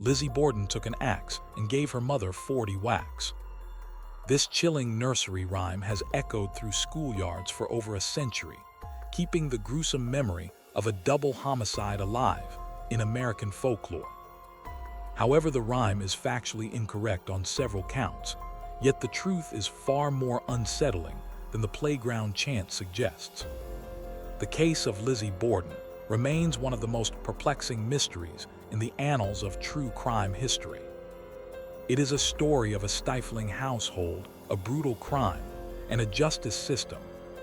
Lizzie Borden took an axe and gave her mother 40 whacks. This chilling nursery rhyme has echoed through schoolyards for over a century, keeping the gruesome memory of a double homicide alive in American folklore. However, the rhyme is factually incorrect on several counts, yet the truth is far more unsettling than the playground chant suggests. The case of Lizzie Borden remains one of the most perplexing mysteries in the annals of true crime history. It is a story of a stifling household, a brutal crime, and a justice system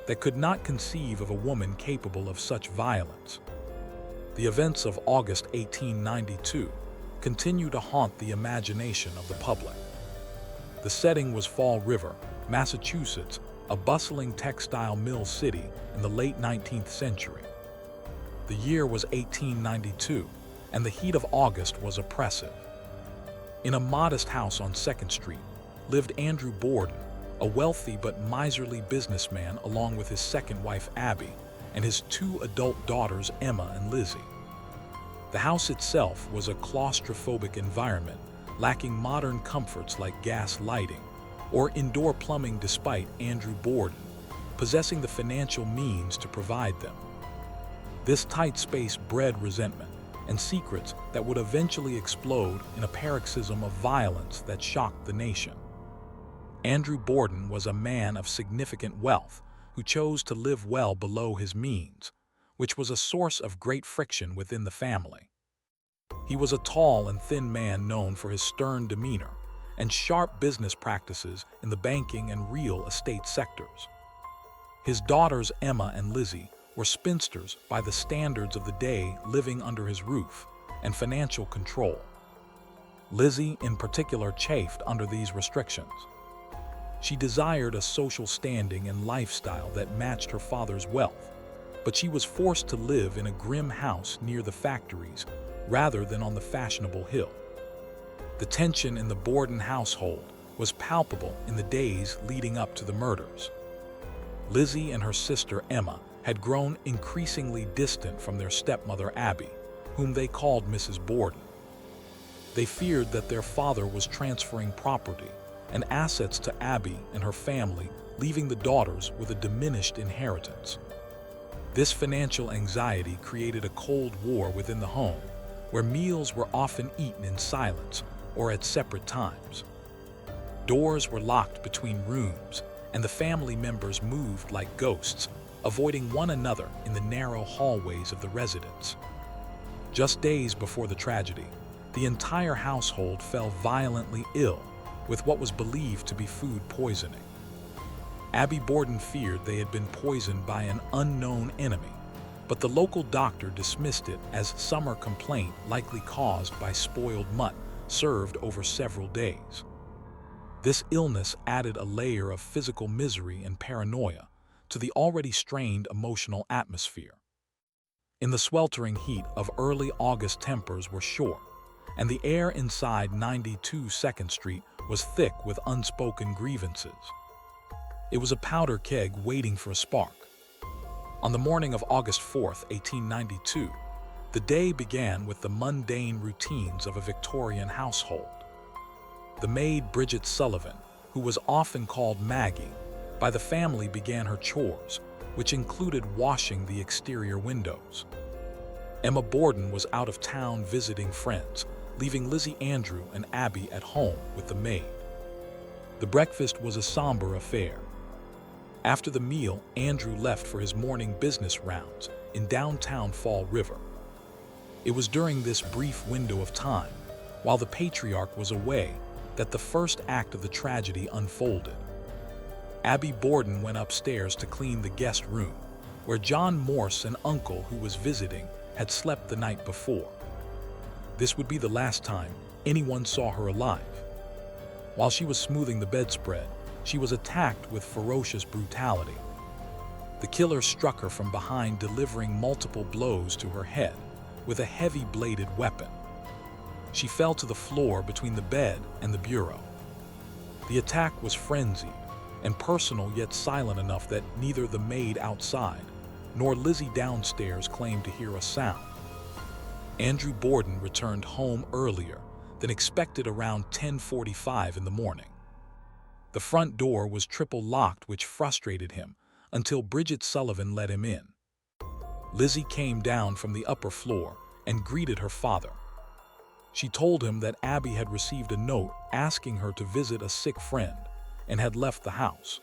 that could not conceive of a woman capable of such violence. The events of August 1892 continue to haunt the imagination of the public. The setting was Fall River, Massachusetts, a bustling textile mill city in the late 19th century. The year was 1892, and the heat of August was oppressive. In a modest house on 2nd Street lived Andrew Borden, a wealthy but miserly businessman, along with his second wife Abby and his 2 adult daughters Emma and Lizzie. The house itself was a claustrophobic environment, lacking modern comforts like gas lighting or indoor plumbing, despite Andrew Borden possessing the financial means to provide them. This tight space bred resentment and secrets that would eventually explode in a paroxysm of violence that shocked the nation. Andrew Borden was a man of significant wealth who chose to live well below his means, which was a source of great friction within the family. He was a tall and thin man known for his stern demeanor and sharp business practices in the banking and real estate sectors. His daughters Emma and Lizzie were spinsters by the standards of the day, living under his roof and financial control. Lizzie, in particular, chafed under these restrictions. She desired a social standing and lifestyle that matched her father's wealth, but she was forced to live in a grim house near the factories rather than on the fashionable hill. The tension in the Borden household was palpable in the days leading up to the murders. Lizzie and her sister Emma had grown increasingly distant from their stepmother Abby, whom they called Mrs. Borden. They feared that their father was transferring property and assets to Abby and her family, leaving the daughters with a diminished inheritance. This financial anxiety created a cold war within the home, where meals were often eaten in silence or at separate times. Doors were locked between rooms, and the family members moved like ghosts, avoiding one another in the narrow hallways of the residence. Just days before the tragedy, the entire household fell violently ill with what was believed to be food poisoning. Abby Borden feared they had been poisoned by an unknown enemy, but the local doctor dismissed it as summer complaint likely caused by spoiled mutton served over several days. This illness added a layer of physical misery and paranoia to the already strained emotional atmosphere. In the sweltering heat of early August, tempers were short, and the air inside 92 2nd Street was thick with unspoken grievances. It was a powder keg waiting for a spark. On the morning of August 4th, 1892, the day began with the mundane routines of a Victorian household. The maid Bridget Sullivan, who was often called Maggie by the family, began her chores, which included washing the exterior windows. Emma Borden was out of town visiting friends, leaving Lizzie, Andrew, and Abby at home with the maid. The breakfast was a somber affair. After the meal, Andrew left for his morning business rounds in downtown Fall River. It was during this brief window of time, while the patriarch was away, that the first act of the tragedy unfolded. Abby Borden went upstairs to clean the guest room, where John Morse, an uncle who was visiting, had slept the night before. This would be the last time anyone saw her alive. While she was smoothing the bedspread, she was attacked with ferocious brutality. The killer struck her from behind, delivering multiple blows to her head with a heavy-bladed weapon. She fell to the floor between the bed and the bureau. The attack was frenzied and personal, yet silent enough that neither the maid outside nor Lizzie downstairs claimed to hear a sound. Andrew Borden returned home earlier, than expected around 10:45 in the morning. The front door was triple locked, which frustrated him until Bridget Sullivan let him in. Lizzie came down from the upper floor and greeted her father. She told him that Abby had received a note asking her to visit a sick friend and had left the house.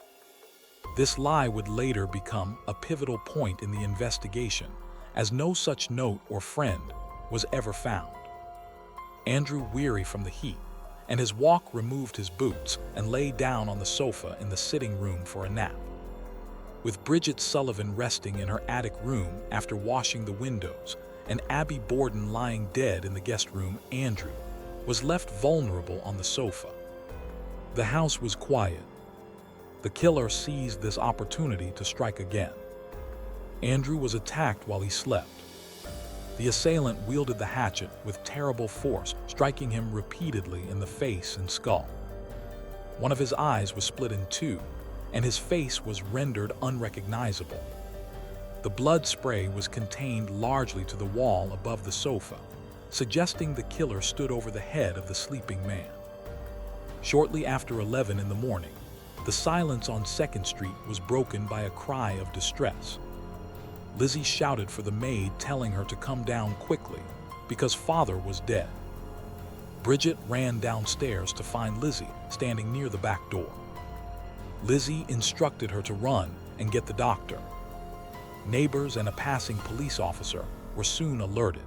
This lie would later become a pivotal point in the investigation, as no such note or friend was ever found. Andrew, weary from the heat and his walk, removed his boots and lay down on the sofa in the sitting room for a nap. With Bridget Sullivan resting in her attic room after washing the windows and Abby Borden lying dead in the guest room, Andrew was left vulnerable on the sofa. The house was quiet. The killer seized this opportunity to strike again. Andrew was attacked while he slept. The assailant wielded the hatchet with terrible force, striking him repeatedly in the face and skull. One of his eyes was split in two, and his face was rendered unrecognizable. The blood spray was contained largely to the wall above the sofa, suggesting the killer stood over the head of the sleeping man. Shortly after 11 in the morning, the silence on 2nd Street was broken by a cry of distress. Lizzie shouted for the maid, telling her to come down quickly because father was dead. Bridget ran downstairs to find Lizzie standing near the back door. Lizzie instructed her to run and get the doctor. Neighbors and a passing police officer were soon alerted.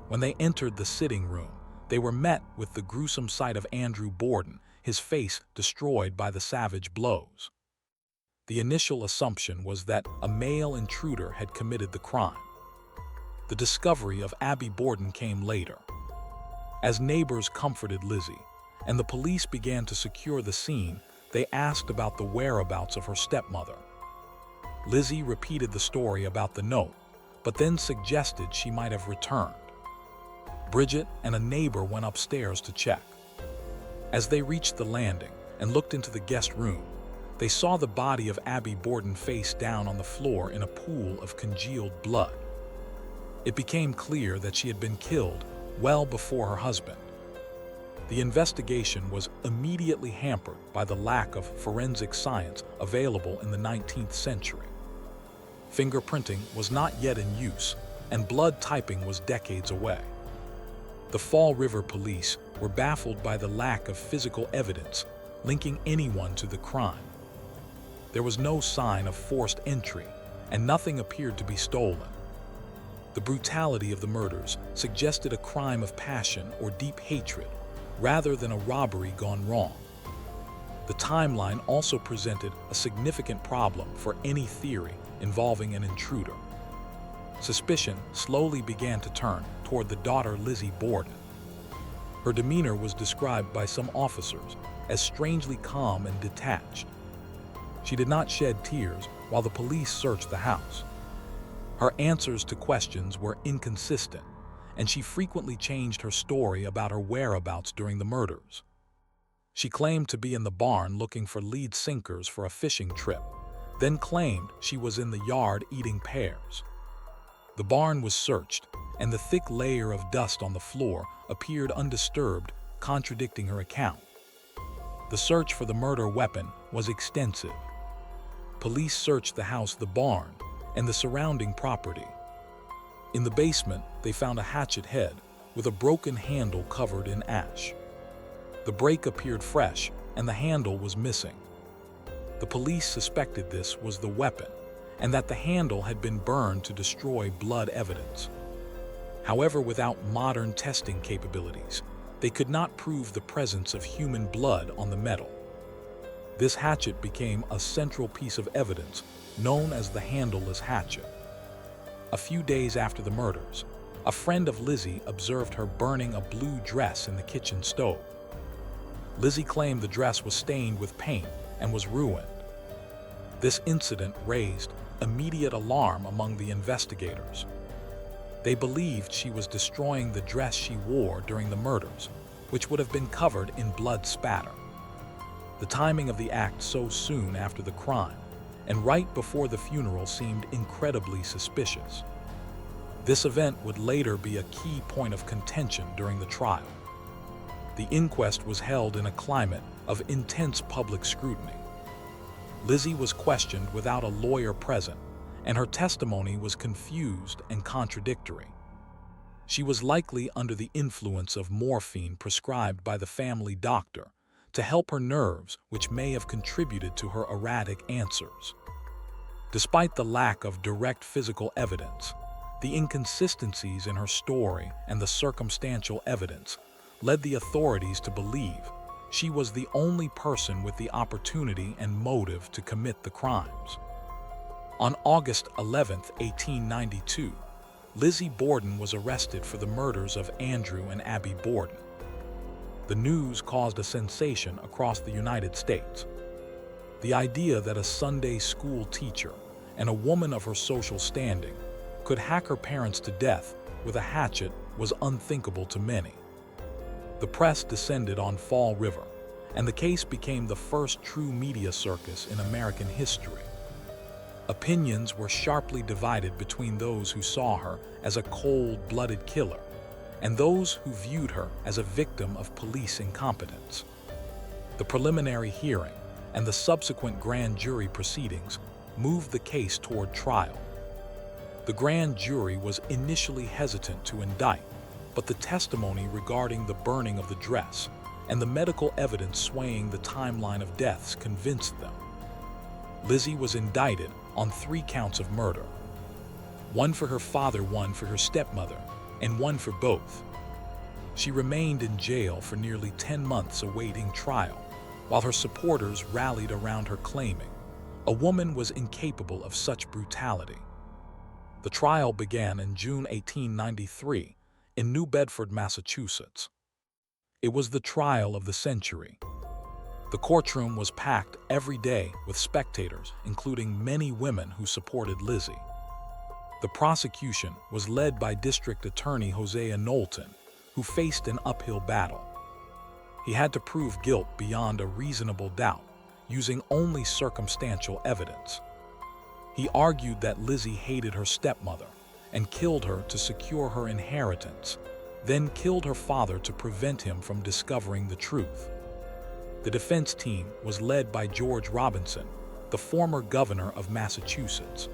When they entered the sitting room, they were met with the gruesome sight of Andrew Borden, his face destroyed by the savage blows. The initial assumption was that a male intruder had committed the crime. The discovery of Abby Borden came later. As neighbors comforted Lizzie and the police began to secure the scene, they asked about the whereabouts of her stepmother. Lizzie repeated the story about the note, but then suggested she might have returned. Bridget and a neighbor went upstairs to check. As they reached the landing and looked into the guest room, they saw the body of Abby Borden face down on the floor in a pool of congealed blood. It became clear that she had been killed well before her husband. The investigation was immediately hampered by the lack of forensic science available in the 19th century. Fingerprinting was not yet in use, and blood typing was decades away. The Fall River police were baffled by the lack of physical evidence linking anyone to the crime. There was no sign of forced entry, and nothing appeared to be stolen. The brutality of the murders suggested a crime of passion or deep hatred, rather than a robbery gone wrong. The timeline also presented a significant problem for any theory involving an intruder. Suspicion slowly began to turn toward the daughter Lizzie Borden. Her demeanor was described by some officers as strangely calm and detached. She did not shed tears while the police searched the house. Her answers to questions were inconsistent, and she frequently changed her story about her whereabouts during the murders. She claimed to be in the barn looking for lead sinkers for a fishing trip, then claimed she was in the yard eating pears. The barn was searched, and the thick layer of dust on the floor appeared undisturbed, contradicting her account. The search for the murder weapon was extensive. Police searched the house, the barn, and the surrounding property. In the basement, they found a hatchet head with a broken handle covered in ash. The break appeared fresh, and the handle was missing. The police suspected this was the weapon, and that the handle had been burned to destroy blood evidence. However, without modern testing capabilities, they could not prove the presence of human blood on the metal. This hatchet became a central piece of evidence known as the handleless hatchet. A few days after the murders, a friend of Lizzie observed her burning a blue dress in the kitchen stove. Lizzie claimed the dress was stained with paint and was ruined. This incident raised immediate alarm among the investigators. They believed she was destroying the dress she wore during the murders, which would have been covered in blood spatter. The timing of the act so soon after the crime and right before the funeral seemed incredibly suspicious. This event would later be a key point of contention during the trial. The inquest was held in a climate of intense public scrutiny. Lizzie was questioned without a lawyer present, and her testimony was confused and contradictory. She was likely under the influence of morphine prescribed by the family doctor to help her nerves, which may have contributed to her erratic answers. Despite the lack of direct physical evidence, the inconsistencies in her story and the circumstantial evidence led the authorities to believe she was the only person with the opportunity and motive to commit the crimes. On August 11, 1892, Lizzie Borden was arrested for the murders of Andrew and Abby Borden. The news caused a sensation across the United States. The idea that a Sunday school teacher and a woman of her social standing could hack her parents to death with a hatchet was unthinkable to many. The press descended on Fall River, and the case became the first true media circus in American history. Opinions were sharply divided between those who saw her as a cold-blooded killer and those who viewed her as a victim of police incompetence. The preliminary hearing and the subsequent grand jury proceedings moved the case toward trial. The grand jury was initially hesitant to indict, but the testimony regarding the burning of the dress and the medical evidence swaying the timeline of deaths convinced them. Lizzie was indicted on 3 counts of murder. 1 for her father, 1 for her stepmother, and 1 for both. She remained in jail for nearly 10 months awaiting trial, while her supporters rallied around her claiming a woman was incapable of such brutality. The trial began in June 1893 in New Bedford, Massachusetts. It was the trial of the century. The courtroom was packed every day with spectators, including many women who supported Lizzie. The prosecution was led by District Attorney Hosea Knowlton, who faced an uphill battle. He had to prove guilt beyond a reasonable doubt, using only circumstantial evidence. He argued that Lizzie hated her stepmother and killed her to secure her inheritance, then killed her father to prevent him from discovering the truth. The defense team was led by George Robinson, the former governor of Massachusetts.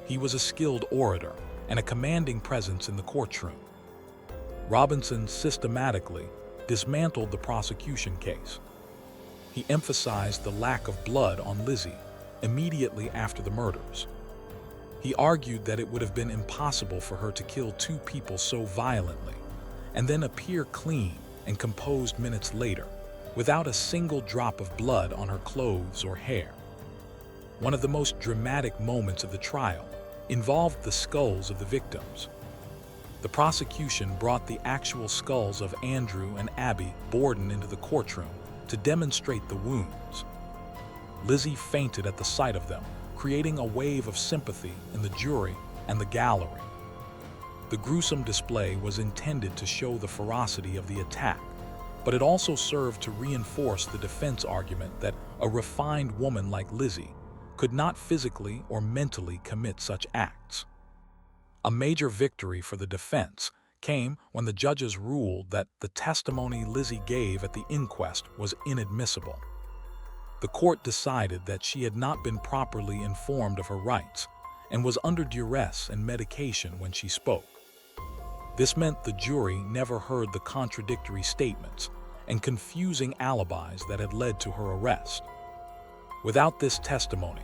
He was a skilled orator and a commanding presence in the courtroom. Robinson systematically dismantled the prosecution case. He emphasized the lack of blood on Lizzie immediately after the murders. He argued that it would have been impossible for her to kill 2 people so violently and then appear clean and composed minutes later, without a single drop of blood on her clothes or hair. One of the most dramatic moments of the trial involved the skulls of the victims. The prosecution brought the actual skulls of Andrew and Abby Borden into the courtroom to demonstrate the wounds. Lizzie fainted at the sight of them, creating a wave of sympathy in the jury and the gallery. The gruesome display was intended to show the ferocity of the attack, but it also served to reinforce the defense argument that a refined woman like Lizzie could not physically or mentally commit such acts. A major victory for the defense came when the judges ruled that the testimony Lizzie gave at the inquest was inadmissible. The court decided that she had not been properly informed of her rights and was under duress and medication when she spoke. This meant the jury never heard the contradictory statements and confusing alibis that had led to her arrest. Without this testimony,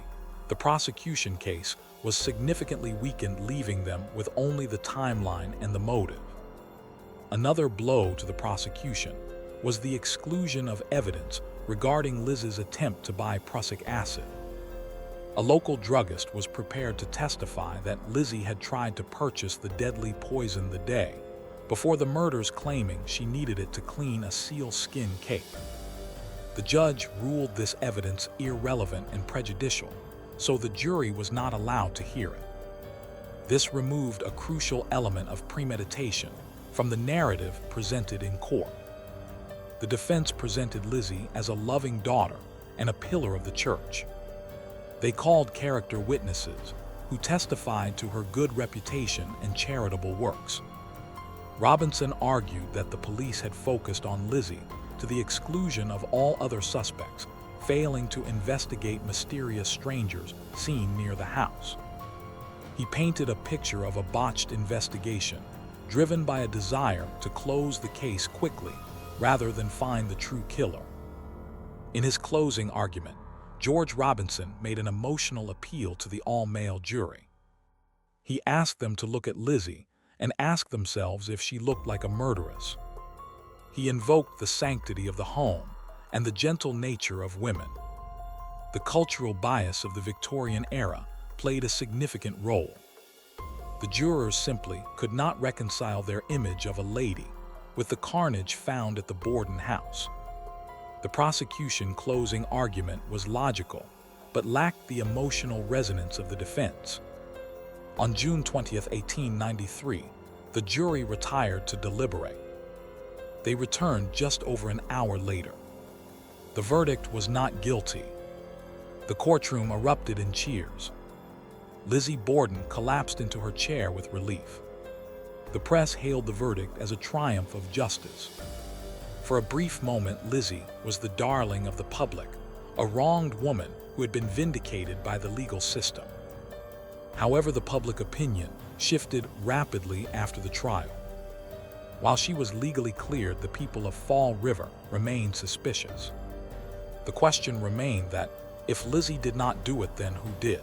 the prosecution case was significantly weakened, leaving them with only the timeline and the motive. Another blow to the prosecution was the exclusion of evidence regarding Liz's attempt to buy prussic acid. A local druggist was prepared to testify that Lizzie had tried to purchase the deadly poison the day before the murders, claiming she needed it to clean a sealskin cape. The judge ruled this evidence irrelevant and prejudicial, so the jury was not allowed to hear it. This removed a crucial element of premeditation from the narrative presented in court. The defense presented Lizzie as a loving daughter and a pillar of the church. They called character witnesses who testified to her good reputation and charitable works. Robinson argued that the police had focused on Lizzie to the exclusion of all other suspects, failing to investigate mysterious strangers seen near the house. He painted a picture of a botched investigation, driven by a desire to close the case quickly rather than find the true killer. In his closing argument, George Robinson made an emotional appeal to the all-male jury. He asked them to look at Lizzie and ask themselves if she looked like a murderess. He invoked the sanctity of the home and the gentle nature of women. The cultural bias of the Victorian era played a significant role. The jurors simply could not reconcile their image of a lady with the carnage found at the Borden house. The prosecution closing argument was logical, but lacked the emotional resonance of the defense. On June 20, 1893, the jury retired to deliberate. They returned just over an hour later. The verdict was not guilty. The courtroom erupted in cheers. Lizzie Borden collapsed into her chair with relief. The press hailed the verdict as a triumph of justice. For a brief moment, Lizzie was the darling of the public, a wronged woman who had been vindicated by the legal system. However, the public opinion shifted rapidly after the trial. While she was legally cleared, the people of Fall River remained suspicious. The question remained that if Lizzie did not do it, then who did?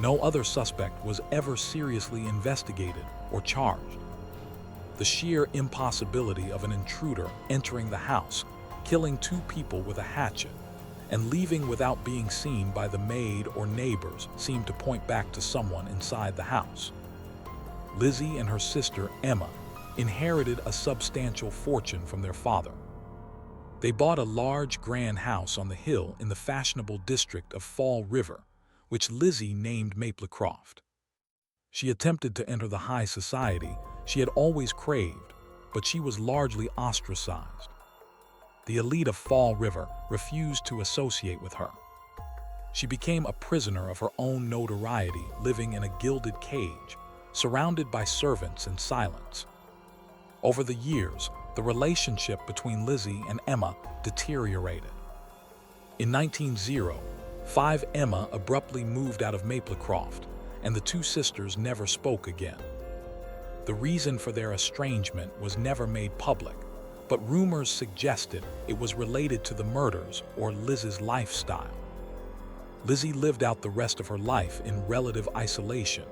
No other suspect was ever seriously investigated or charged. The sheer impossibility of an intruder entering the house, killing 2 people with a hatchet, and leaving without being seen by the maid or neighbors seemed to point back to someone inside the house. Lizzie and her sister Emma inherited a substantial fortune from their father. They bought a large grand house on the hill in the fashionable district of Fall River, which Lizzie named Maplecroft. She attempted to enter the high society she had always craved, but she was largely ostracized. The elite of Fall River refused to associate with her. She became a prisoner of her own notoriety, living in a gilded cage, surrounded by servants and silence. Over the years, the relationship between Lizzie and Emma deteriorated. In 1905, Emma abruptly moved out of Maplecroft, and the 2 sisters never spoke again. The reason for their estrangement was never made public, but rumors suggested it was related to the murders or Liz's lifestyle. Lizzie lived out the rest of her life in relative isolation,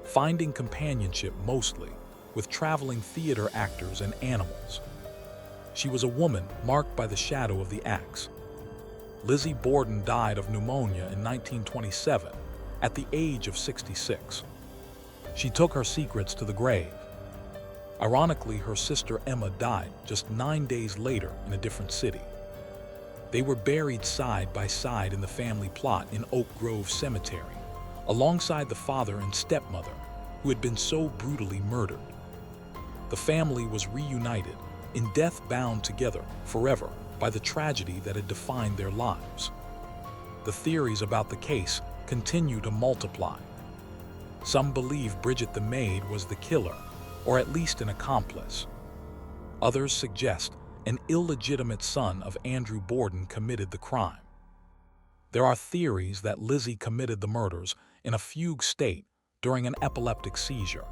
finding companionship mostly with traveling theater actors and animals. She was a woman marked by the shadow of the axe. Lizzie Borden died of pneumonia in 1927 at the age of 66. She took her secrets to the grave. Ironically, her sister Emma died just 9 days later in a different city. They were buried side by side in the family plot in Oak Grove Cemetery, alongside the father and stepmother who had been so brutally murdered. The family was reunited, in death bound together forever by the tragedy that had defined their lives. The theories about the case continue to multiply. Some believe Bridget the maid was the killer, or at least an accomplice. Others suggest an illegitimate son of Andrew Borden committed the crime. There are theories that Lizzie committed the murders in a fugue state during an epileptic seizure.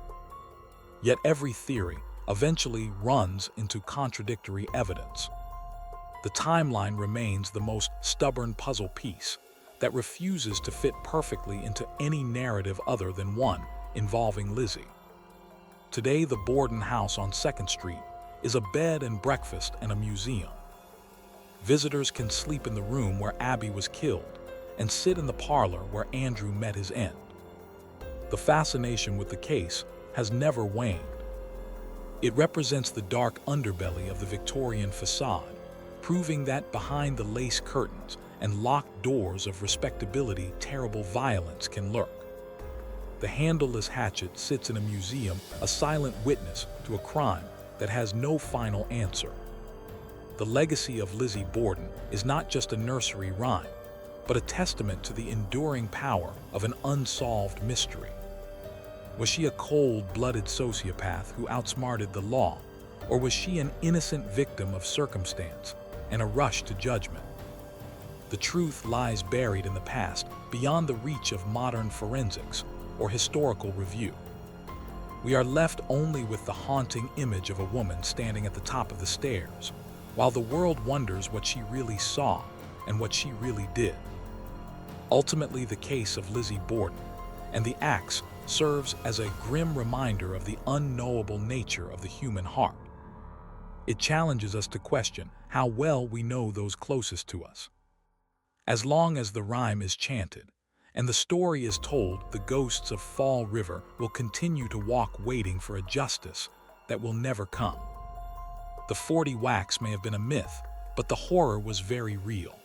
Yet every theory eventually runs into contradictory evidence. The timeline remains the most stubborn puzzle piece that refuses to fit perfectly into any narrative other than one involving Lizzie. Today, the Borden house on 2nd Street is a bed and breakfast and a museum. Visitors can sleep in the room where Abby was killed and sit in the parlor where Andrew met his end. The fascination with the case has never waned. It represents the dark underbelly of the Victorian facade, proving that behind the lace curtains and locked doors of respectability, terrible violence can lurk. The handleless hatchet sits in a museum, a silent witness to a crime that has no final answer. The legacy of Lizzie Borden is not just a nursery rhyme, but a testament to the enduring power of an unsolved mystery. Was she a cold-blooded sociopath who outsmarted the law, or was she an innocent victim of circumstance and a rush to judgment? The truth lies buried in the past, beyond the reach of modern forensics or historical review. We are left only with the haunting image of a woman standing at the top of the stairs, while the world wonders what she really saw and what she really did. Ultimately, the case of Lizzie Borden and the axe serves as a grim reminder of the unknowable nature of the human heart. It challenges us to question how well we know those closest to us. As long as the rhyme is chanted and the story is told, the ghosts of Fall River will continue to walk waiting for a justice that will never come. The 40 whacks may have been a myth, but the horror was very real.